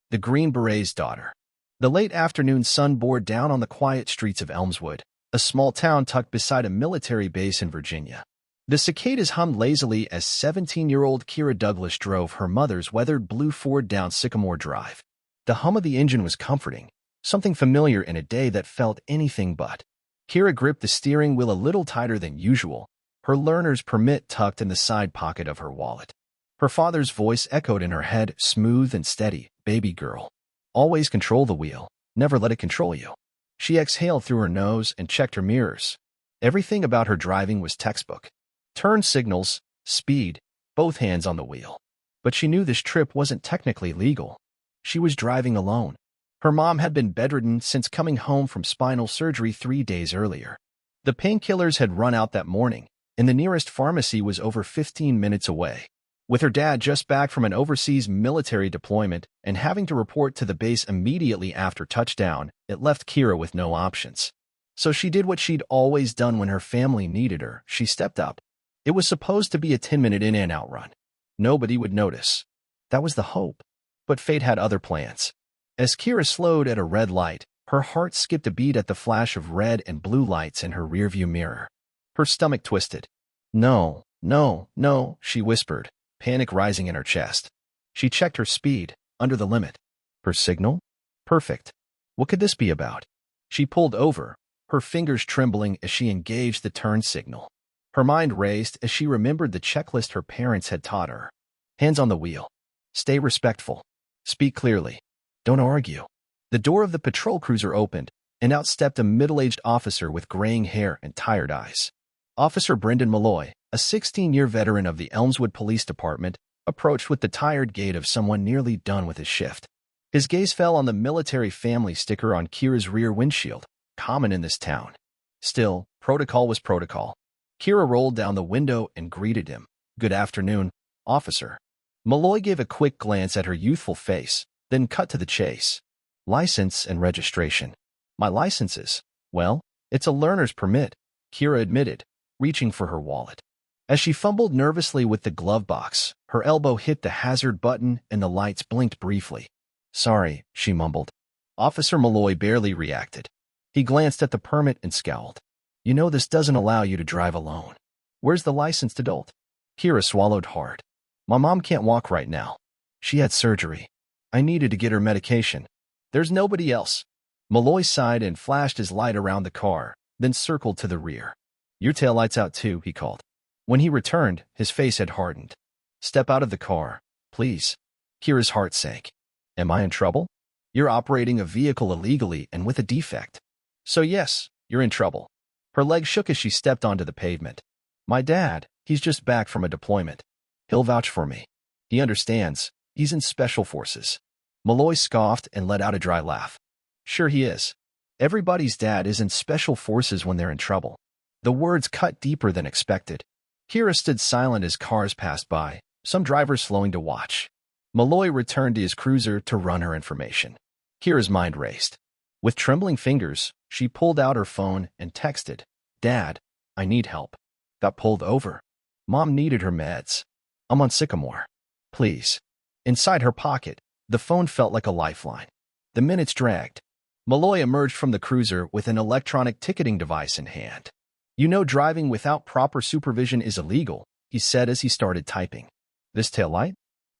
the Green Beret's daughter. The late afternoon sun bore down on the quiet streets of Elmswood, a small town tucked beside a military base in Virginia. The cicadas hummed lazily as 17-year-old Kira Douglas drove her mother's weathered blue Ford down Sycamore Drive. The hum of the engine was comforting, something familiar in a day that felt anything but. Kira gripped the steering wheel a little tighter than usual, her learner's permit tucked in the side pocket of her wallet. Her father's voice echoed in her head, smooth and steady. "Baby girl. Always control the wheel, never let it control you." She exhaled through her nose and checked her mirrors. Everything about her driving was textbook. Turn signals, speed, both hands on the wheel. But she knew this trip wasn't technically legal. She was driving alone. Her mom had been bedridden since coming home from spinal surgery 3 days earlier. The painkillers had run out that morning, and the nearest pharmacy was over 15 minutes away. With her dad just back from an overseas military deployment and having to report to the base immediately after touchdown, it left Kira with no options. So she did what she'd always done when her family needed her. She stepped up. It was supposed to be a 10-minute in-and-out run. Nobody would notice. That was the hope. But fate had other plans. As Kira slowed at a red light, her heart skipped a beat at the flash of red and blue lights in her rearview mirror. Her stomach twisted. "No, no, no," she whispered, panic rising in her chest. She checked her speed, under the limit. Her signal? Perfect. What could this be about? She pulled over, her fingers trembling as she engaged the turn signal. Her mind raced as she remembered the checklist her parents had taught her. Hands on the wheel. Stay respectful. Speak clearly. Don't argue. The door of the patrol cruiser opened, and out stepped a middle-aged officer with graying hair and tired eyes. Officer Brendan Malloy, a 16-year veteran of the Elmswood Police Department, approached with the tired gait of someone nearly done with his shift. His gaze fell on the military family sticker on Kira's rear windshield, common in this town. Still, protocol was protocol. Kira rolled down the window and greeted him. "Good afternoon, officer." Malloy gave a quick glance at her youthful face, then cut to the chase. "License and registration." "My licenses? Well, it's a learner's permit," Kira admitted, reaching for her wallet. As she fumbled nervously with the glove box, her elbow hit the hazard button and the lights blinked briefly. "Sorry," she mumbled. Officer Malloy barely reacted. He glanced at the permit and scowled. "You know this doesn't allow you to drive alone. Where's the licensed adult?" Kira swallowed hard. "My mom can't walk right now. She had surgery. I needed to get her medication. There's nobody else." Malloy sighed and flashed his light around the car, then circled to the rear. "Your taillight's out too," he called. When he returned, his face had hardened. "Step out of the car, please." Kira's heart sank. "Am I in trouble? You're operating a vehicle illegally and with a defect. So yes, you're in trouble." Her legs shook as she stepped onto the pavement. "My dad, he's just back from a deployment. He'll vouch for me. He understands. He's in Special Forces." Malloy scoffed and let out a dry laugh. "Sure he is. Everybody's dad is in Special Forces when they're in trouble." The words cut deeper than expected. Kira stood silent as cars passed by, some drivers slowing to watch. Malloy returned to his cruiser to run her information. Kira's mind raced. With trembling fingers, she pulled out her phone and texted, "Dad, I need help. Got pulled over. Mom needed her meds. I'm on Sycamore. Please." Inside her pocket, the phone felt like a lifeline. The minutes dragged. Malloy emerged from the cruiser with an electronic ticketing device in hand. "You know driving without proper supervision is illegal," he said as he started typing. "This taillight?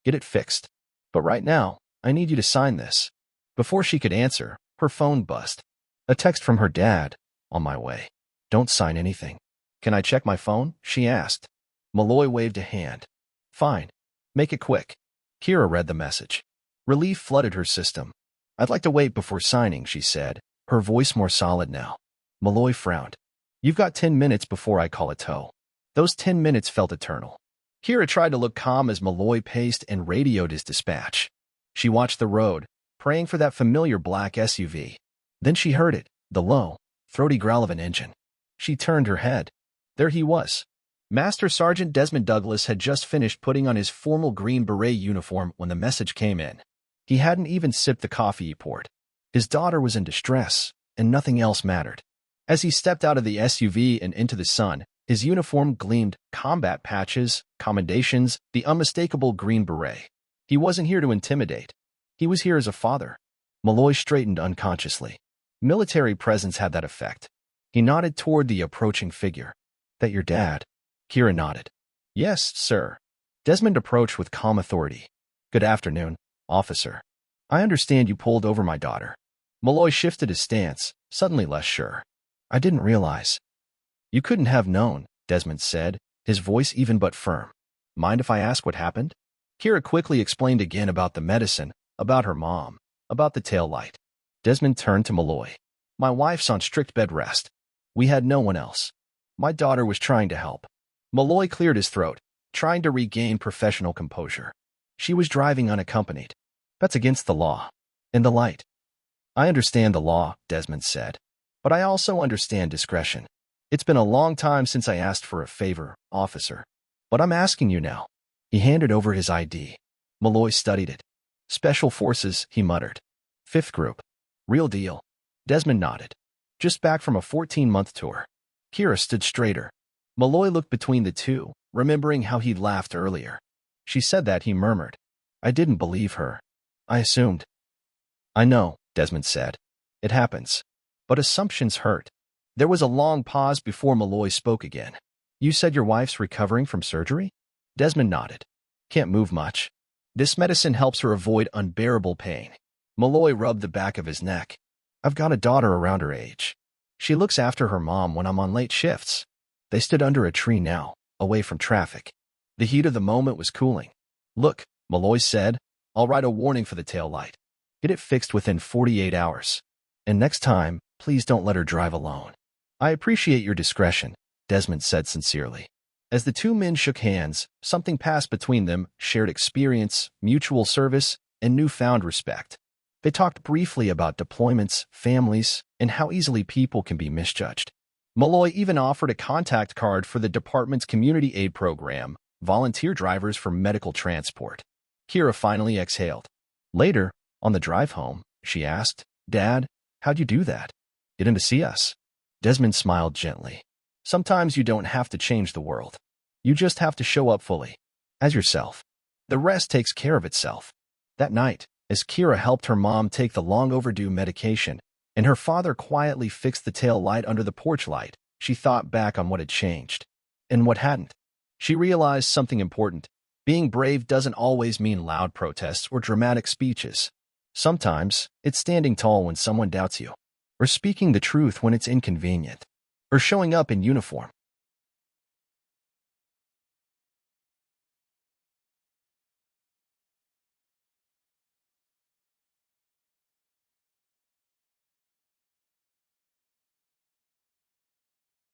Get it fixed. But right now, I need you to sign this." Before she could answer, her phone buzzed. A text from her dad. "On my way. Don't sign anything." "Can I check my phone?" she asked. Malloy waved a hand. "Fine. Make it quick." Kira read the message. Relief flooded her system. "I'd like to wait before signing," she said, her voice more solid now. Malloy frowned. "You've got 10 minutes before I call a tow." Those 10 minutes felt eternal. Kira tried to look calm as Malloy paced and radioed his dispatch. She watched the road, praying for that familiar black SUV. Then she heard it, the low, throaty growl of an engine. She turned her head. There he was. Master Sergeant Desmond Douglas had just finished putting on his formal Green Beret uniform when the message came in. He hadn't even sipped the coffee he poured. His daughter was in distress, and nothing else mattered. As he stepped out of the SUV and into the sun, his uniform gleamed, combat patches, commendations, the unmistakable Green Beret. He wasn't here to intimidate. He was here as a father. Malloy straightened unconsciously. Military presence had that effect. He nodded toward the approaching figure. That your dad? Kira nodded. Yes, sir. Desmond approached with calm authority. Good afternoon, officer. I understand you pulled over my daughter. Malloy shifted his stance, suddenly less sure. I didn't realize. You couldn't have known, Desmond said, his voice even but firm. Mind if I ask what happened? Kira quickly explained again about the medicine, about her mom, about the tail light. Desmond turned to Malloy. My wife's on strict bed rest. We had no one else. My daughter was trying to help. Malloy cleared his throat, trying to regain professional composure. She was driving unaccompanied. That's against the law. And the light. I understand the law, Desmond said. But I also understand discretion. It's been a long time since I asked for a favor, officer. But I'm asking you now. He handed over his ID. Malloy studied it. Special Forces, he muttered. 5th Group. Real deal. Desmond nodded. Just back from a 14-month tour. Kira stood straighter. Malloy looked between the two, remembering how he'd laughed earlier. She said that, he murmured. I didn't believe her. I assumed. I know, Desmond said. It happens. But assumptions hurt. There was a long pause before Malloy spoke again. You said your wife's recovering from surgery? Desmond nodded. Can't move much. This medicine helps her avoid unbearable pain. Malloy rubbed the back of his neck. I've got a daughter around her age. She looks after her mom when I'm on late shifts. They stood under a tree now, away from traffic. The heat of the moment was cooling. Look, Malloy said, I'll write a warning for the tail light. Get it fixed within 48 hours. And next time, please don't let her drive alone. I appreciate your discretion, Desmond said sincerely. As the two men shook hands, something passed between them, shared experience, mutual service, and newfound respect. They talked briefly about deployments, families, and how easily people can be misjudged. Malloy even offered a contact card for the department's community aid program, volunteer drivers for medical transport. Kira finally exhaled. Later, on the drive home, she asked, Dad, how'd you do that? Get him to see us? Desmond smiled gently. Sometimes you don't have to change the world. You just have to show up fully, as yourself. The rest takes care of itself. That night, as Kira helped her mom take the long-overdue medication, and her father quietly fixed the tail light under the porch light, she thought back on what had changed, and what hadn't. She realized something important. Being brave doesn't always mean loud protests or dramatic speeches. Sometimes, it's standing tall when someone doubts you, or speaking the truth when it's inconvenient, or showing up in uniform,